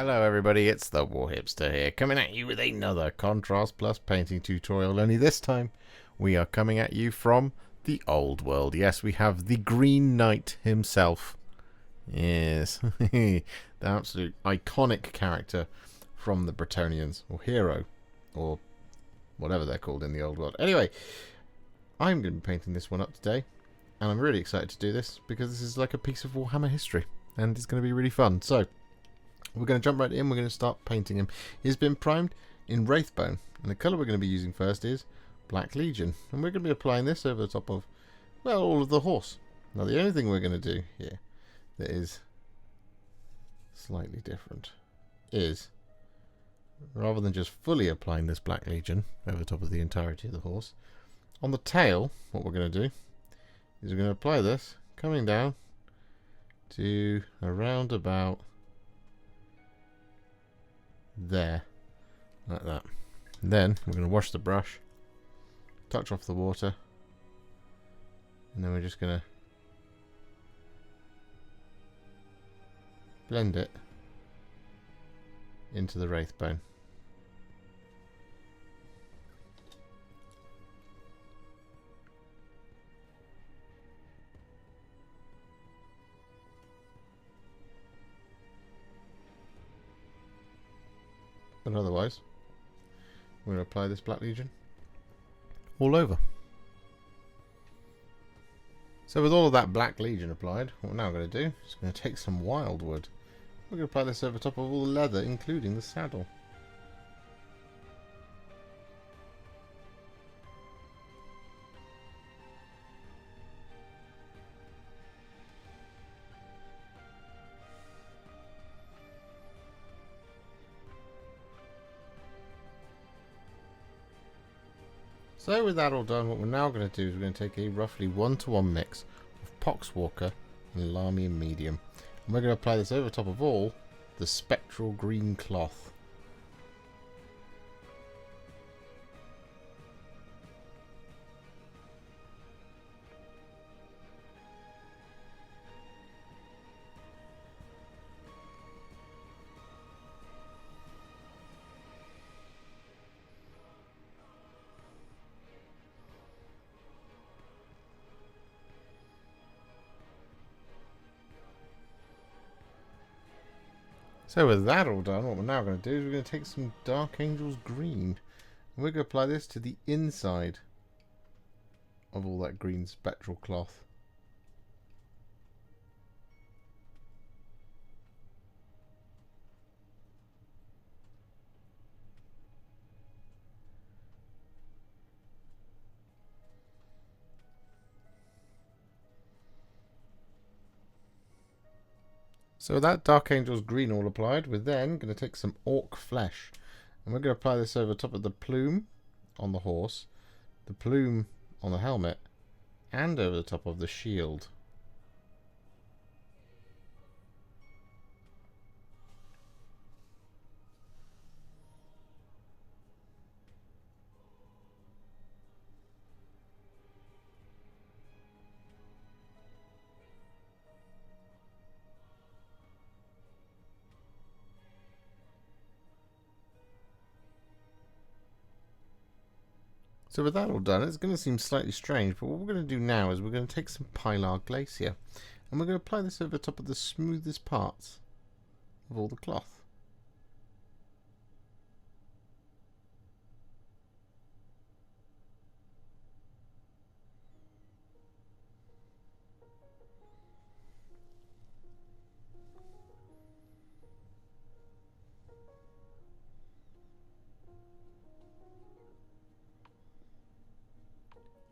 Hello everybody, it's the Warhipster here, coming at you with another Contrast Plus painting tutorial, only this time we are coming at you from the old world. Yes, we have the Green Knight himself. Yes, the absolute iconic character from the Bretonnians, or hero, or whatever they're called in the old world. Anyway, I'm going to be painting this one up today, and I'm really excited to do this, because this is like a piece of Warhammer history, and it's going to be really fun. So, we're going to jump right in, we're going to start painting him. He's been primed in Wraithbone, and the colour we're going to be using first is Black Legion. And we're going to be applying this over the top of, well, all of the horse. Now the only thing we're going to do here that is slightly different is, rather than just fully applying this Black Legion over the top of the entirety of the horse, on the tail, what we're going to do is we're going to apply this coming down to around about there, like that. And then we're going to wash the brush, touch off the water, and then we're just going to blend it into the Wraithbone. But otherwise, we're going to apply this Black Legion all over. So with all of that Black Legion applied, what we're now going to do is going to take some Wyldwood. We're going to apply this over top of all the leather, including the saddle. So with that all done, what we're now going to do is we're going to take a roughly 1-to-1 mix of Poxwalker and Lahmian Medium. And we're going to apply this over top of all the spectral green cloth. So with that all done, what we're now going to do is we're going to take some Dark Angel's Green, and we're going to apply this to the inside of all that green spectral cloth. So with that Dark Angel's Green all applied, we're then going to take some Ork Flesh, and we're going to apply this over top of the plume on the horse, the plume on the helmet, and over the top of the shield. So with that all done, it's going to seem slightly strange, but what we're going to do now is we're going to take some Pylar Glacier, and we're going to apply this over the top of the smoothest parts of all the cloth.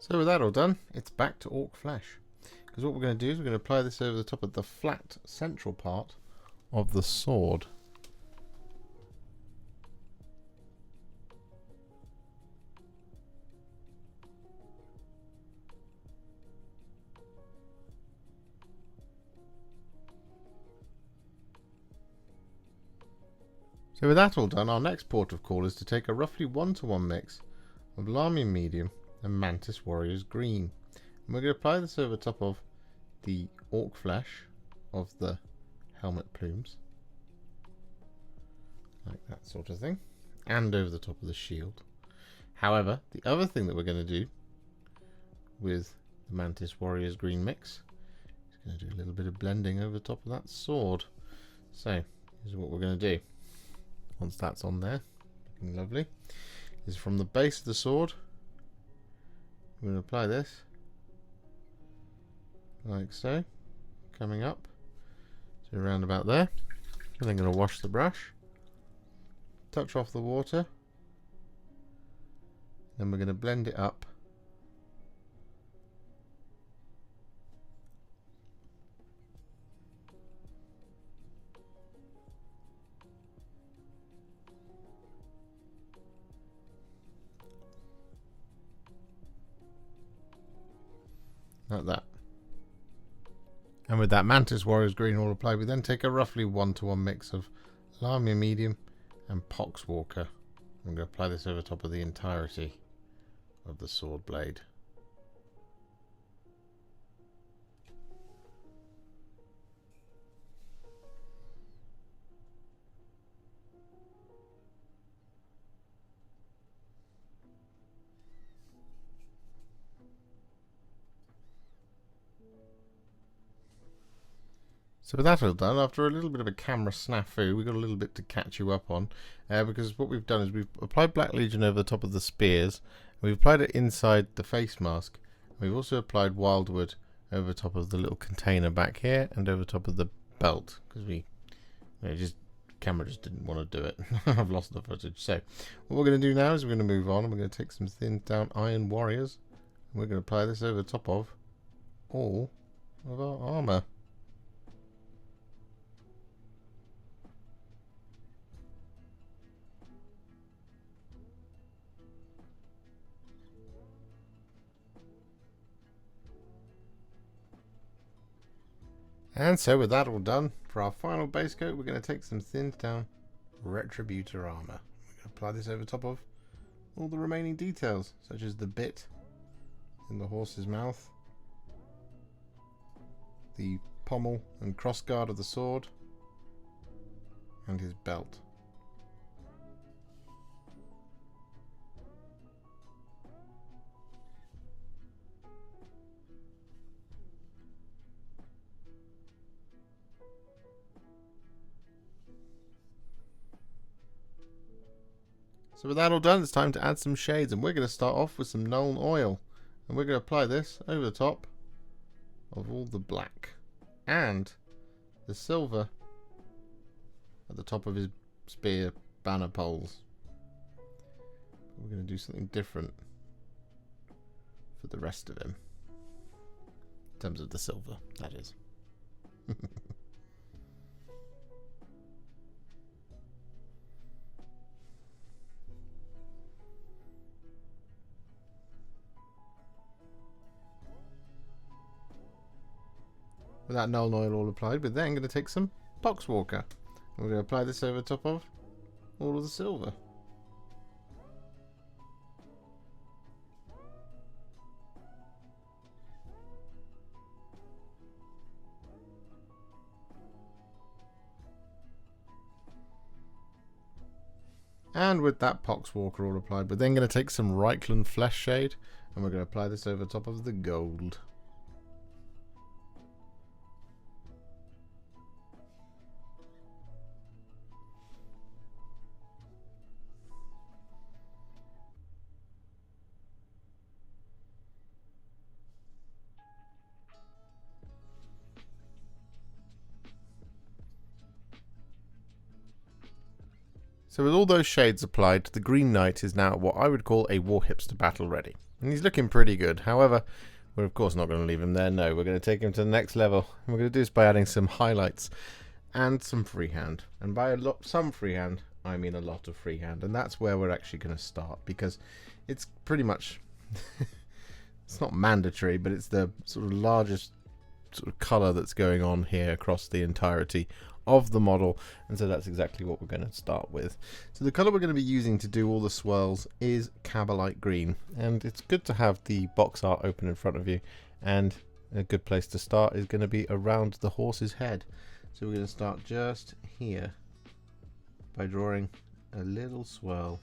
So with that all done, it's back to Ork Flesh. Because what we're going to do is we're going to apply this over the top of the flat central part of the sword. So with that all done, our next port of call is to take a roughly 1-to-1 mix of Lahmian Medium and Mantis Warrior's Green. And we're going to apply this over top of the Ork Flesh of the helmet plumes. like that sort of thing, and over the top of the shield. However, the other thing that we're going to do with the Mantis Warriors Green mix is going to do a little bit of blending over the top of that sword. So here's what we're going to do. Once that's on there, looking lovely, is from the base of the sword, we're going to apply this like so, coming up to around about there. And then going to wash the brush, touch off the water, then we're going to blend it up like that. And with that Mantis Warriors Green all applied, we then take a roughly 1-to-1 mix of Lahmian Medium and Poxwalker. I'm going to apply this over top of the entirety of the sword blade. So with that all done, after a little bit of a camera snafu, we've got a little bit to catch you up on, because what we've done is we've applied Black Legion over the top of the spears, we've applied it inside the face mask, we've also applied Wyldwood over top of the little container back here and over top of the belt, because camera just didn't want to do it. I've lost the footage. So what we're going to do now is we're going to move on and we're going to take some thinned down Iron Warriors and we're going to apply this over the top of all of our armour. And so with that all done, for our final base coat, we're going to take some thinned down Retributor Armour. We're going to apply this over top of all the remaining details, such as the bit in the horse's mouth, the pommel and crossguard of the sword, and his belt. So with that all done, it's time to add some shades, and we're going to start off with some Nuln Oil, and we're going to apply this over the top of all the black and the silver at the top of his spear banner poles. We're going to do something different for the rest of him, in terms of the silver, that is. With that Nuln Oil all applied, we're then going to take some Poxwalker. We're going to apply this over top of all of the silver. And with that Poxwalker all applied, we're then going to take some Reikland Fleshshade and we're going to apply this over top of the gold. So with all those shades applied, the Green Knight is now what I would call a Warhipster battle ready. And he's looking pretty good. However, we're of course not going to leave him there. No, we're going to take him to the next level. And we're going to do this by adding some highlights and some freehand. And by some freehand, I mean a lot of freehand. And that's where we're actually going to start, because it's pretty much, it's not mandatory, but it's the sort of largest sort of colour that's going on here across the entirety of the model, and so that's exactly what we're going to start with. So the colour we're going to be using to do all the swirls is Kabalite Green, and it's good to have the box art open in front of you, and a good place to start is going to be around the horse's head. So we're going to start just here by drawing a little swirl.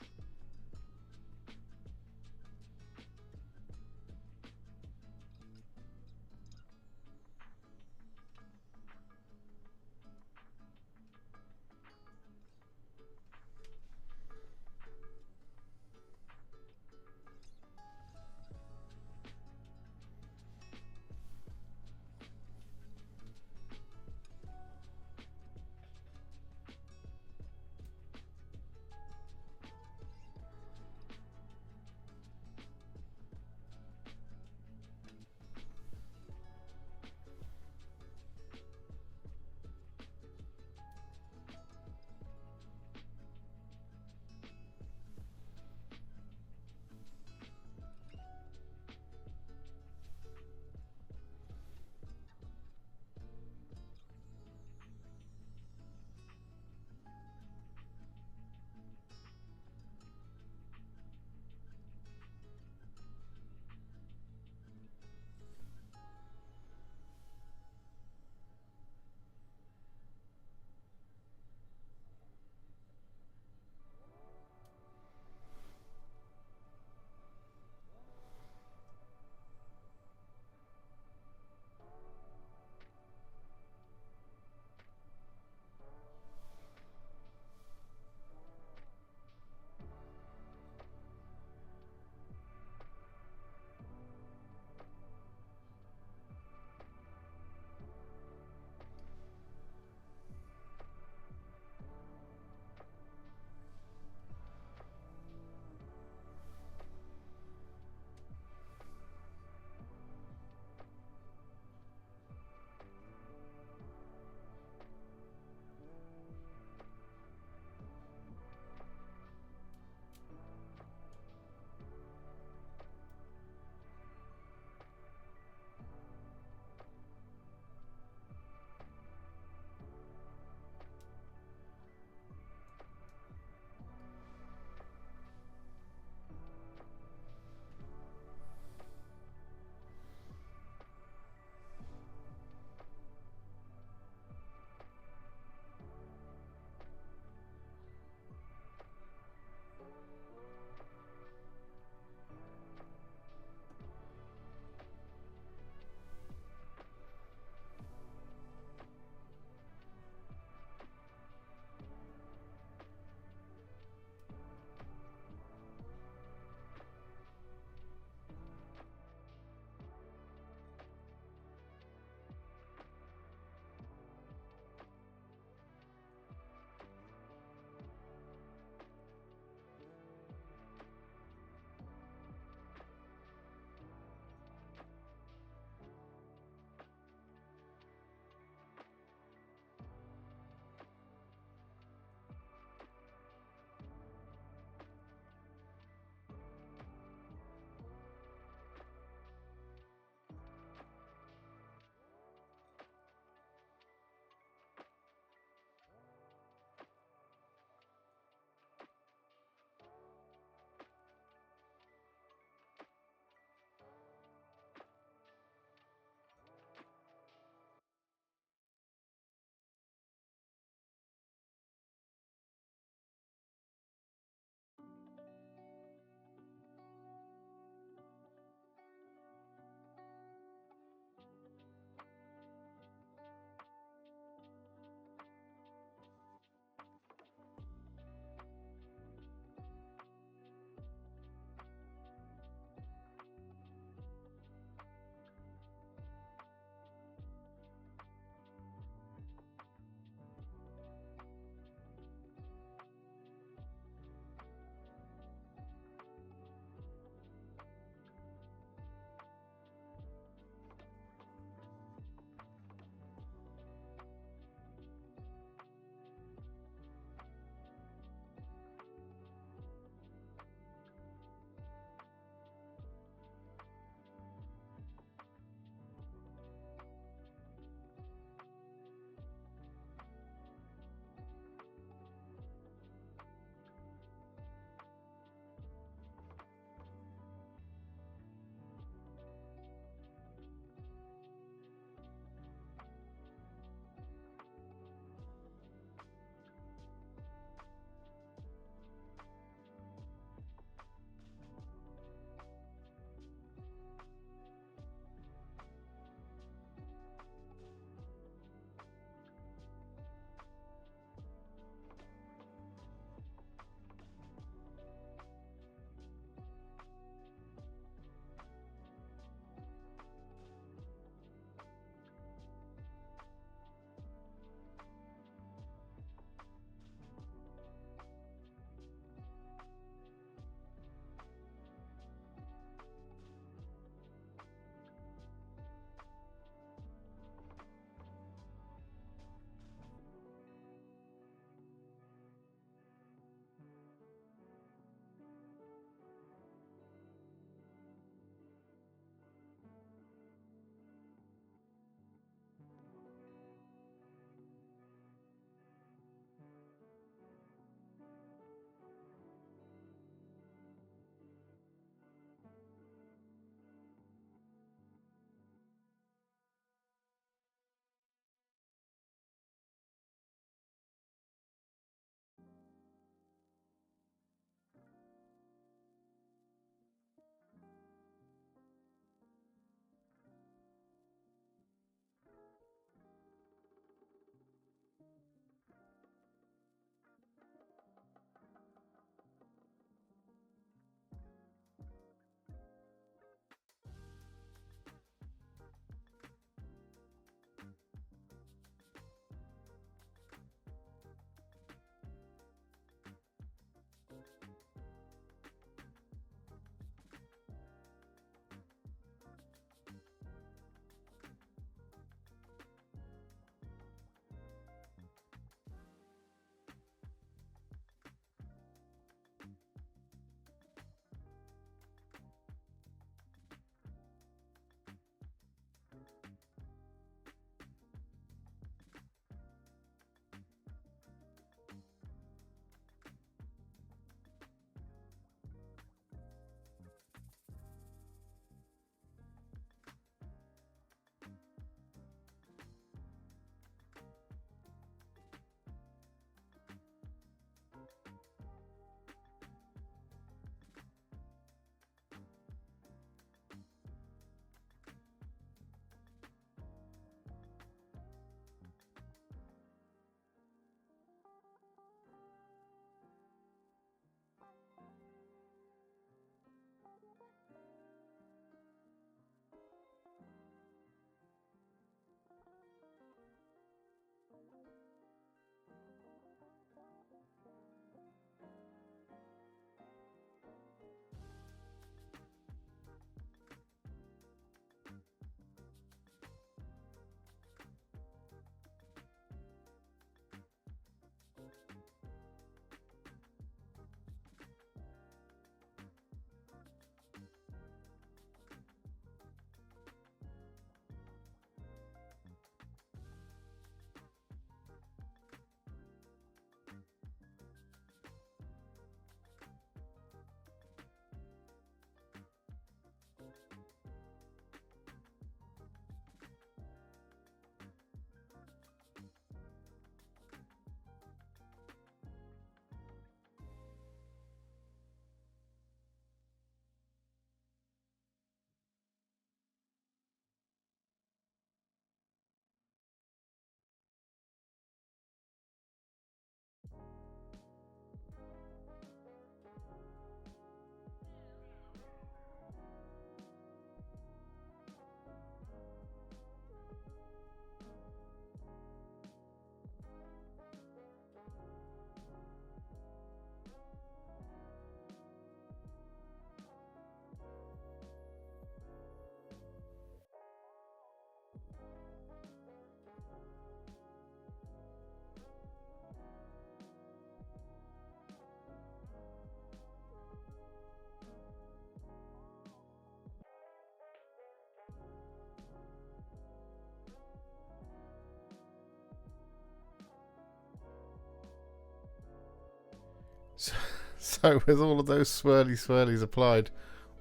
So, so with all of those swirlies applied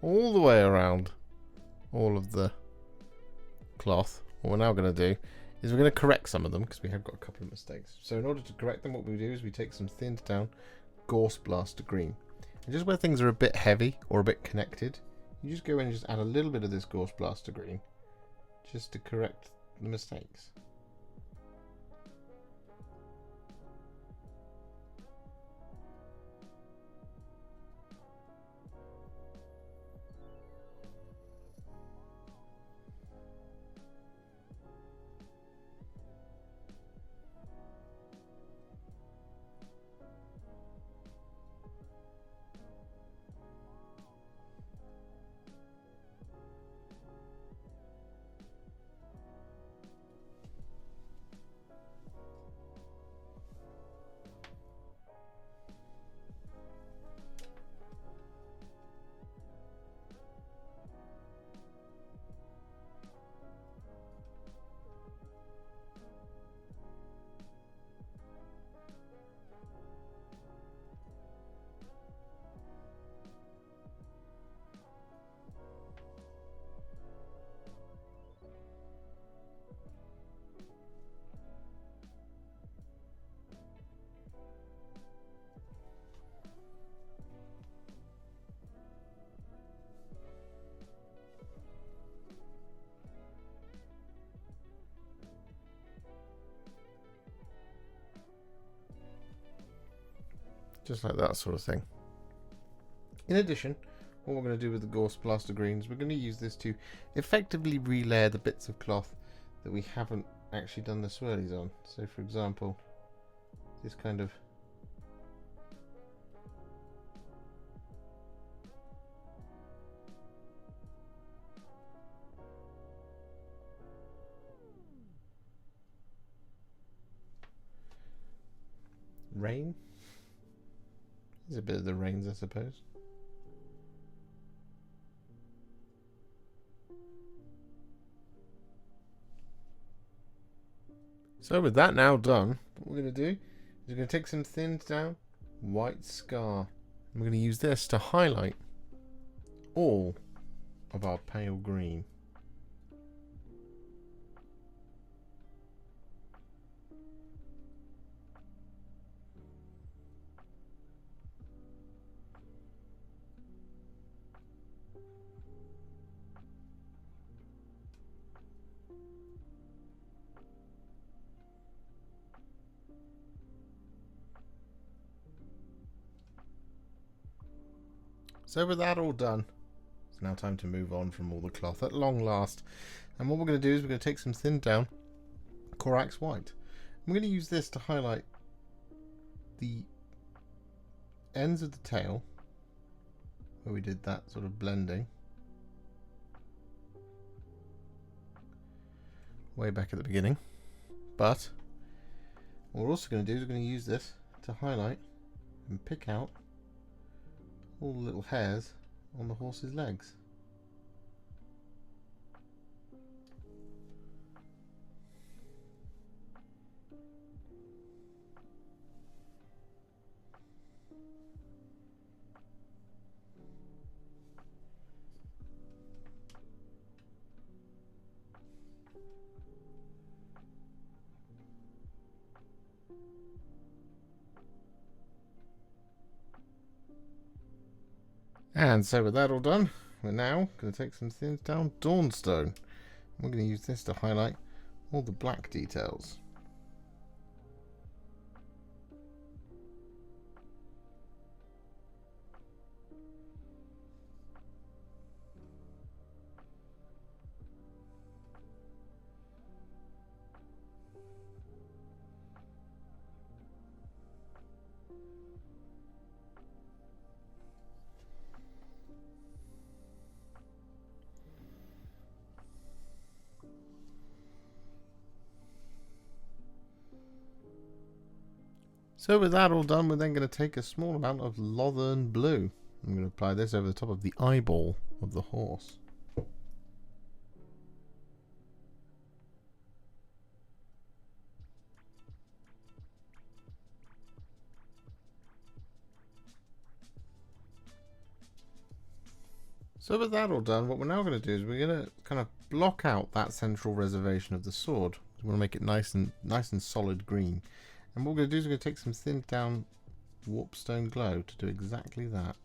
all the way around all of the cloth, what we're now going to do is we're going to correct some of them because we have got a couple of mistakes. So in order to correct them, what we do is we take some thinned down Gauss Blaster Green. And just where things are a bit heavy or a bit connected, you just go in and just add a little bit of this Gauss Blaster Green just to correct the mistakes. Just like that sort of thing. In addition, what we're going to do with the Gauss Blaster Greens, we're going to use this to effectively relayer the bits of cloth that we haven't actually done the swirlies on. So for example, this kind of rain. There's a bit of the rains, I suppose. So with that now done, what we're going to do is we're going to take some thinned down white scar. And we're going to use this to highlight all of our pale green. So with that all done, it's now time to move on from all the cloth at long last. And what we're going to do is we're going to take some thinned down Corax White. I'm going to use this to highlight the ends of the tail where we did that sort of blending way back at the beginning. But what we're also going to do is we're going to use this to highlight and pick out all the little hairs on the horse's legs. And so with that all done, we're now going to take some thinned down Dawnstone. We're going to use this to highlight all the black details. So with that all done, we're then going to take a small amount of Lothern Blue. I'm going to apply this over the top of the eyeball of the horse. So with that all done, what we're now going to do is we're going to kind of block out that central reservation of the sword. We want to make it nice and solid green. And what we're going to do is we're going to take some thinned down Warpstone Glow to do exactly that.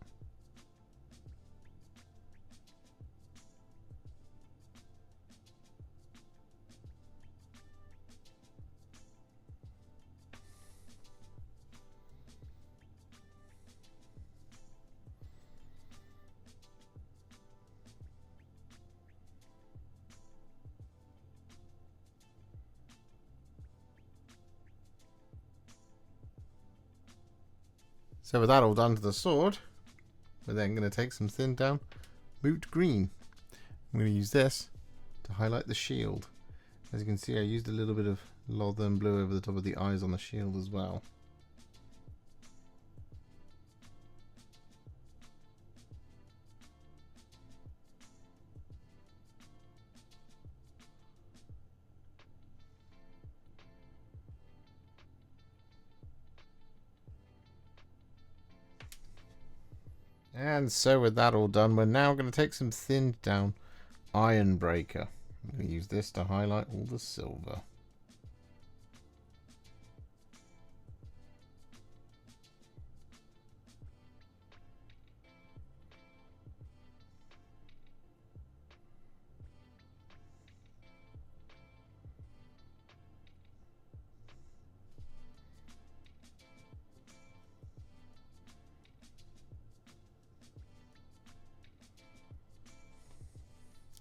So with that all done to the sword, we're then going to take some thinned down Moot Green. I'm going to use this to highlight the shield. As you can see, I used a little bit of Lothern Blue over the top of the eyes on the shield as well. And so with that all done, we're now going to take some thinned down Ironbreaker. I'm going to use this to highlight all the silver.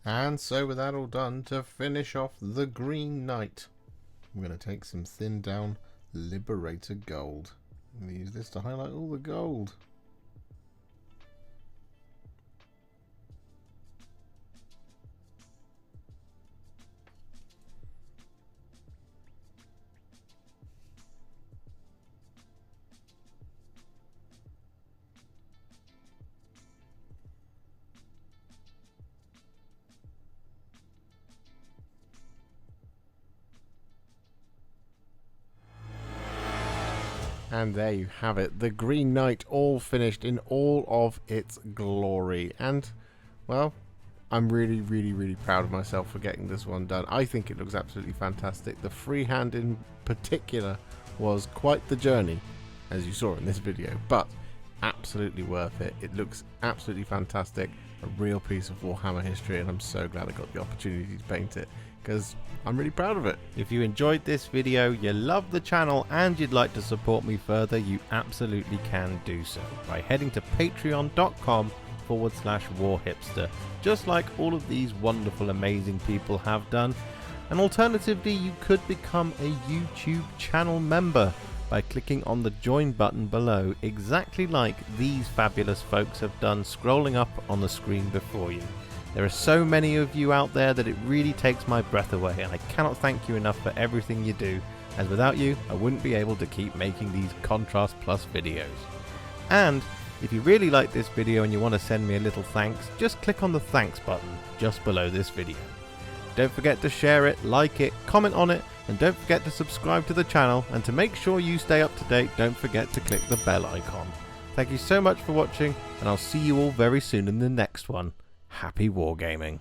And so with that all done, to finish off the Green Knight, I'm going to take some thinned down Liberator Gold. I'm going to use this to highlight all the gold. And there you have it, the Green Knight all finished in all of its glory. And, well, I'm really proud of myself for getting this one done. I think it looks absolutely fantastic. The freehand in particular was quite the journey, as you saw in this video, but absolutely worth it. It looks absolutely fantastic, a real piece of Warhammer history, and I'm so glad I got the opportunity to paint it, because I'm really proud of it. If you enjoyed this video, you love the channel, and you'd like to support me further, you absolutely can do so by heading to patreon.com/warhipster, just like all of these wonderful, amazing people have done. And alternatively, you could become a YouTube channel member by clicking on the join button below, exactly like these fabulous folks have done, scrolling up on the screen before you. There are so many of you out there that it really takes my breath away, and I cannot thank you enough for everything you do, as without you I wouldn't be able to keep making these Contrast Plus videos. And if you really like this video and you want to send me a little thanks, just click on the thanks button just below this video. Don't forget to share it, like it, comment on it, and don't forget to subscribe to the channel, and to make sure you stay up to date, don't forget to click the bell icon. Thank you so much for watching, and I'll see you all very soon in the next one. Happy wargaming.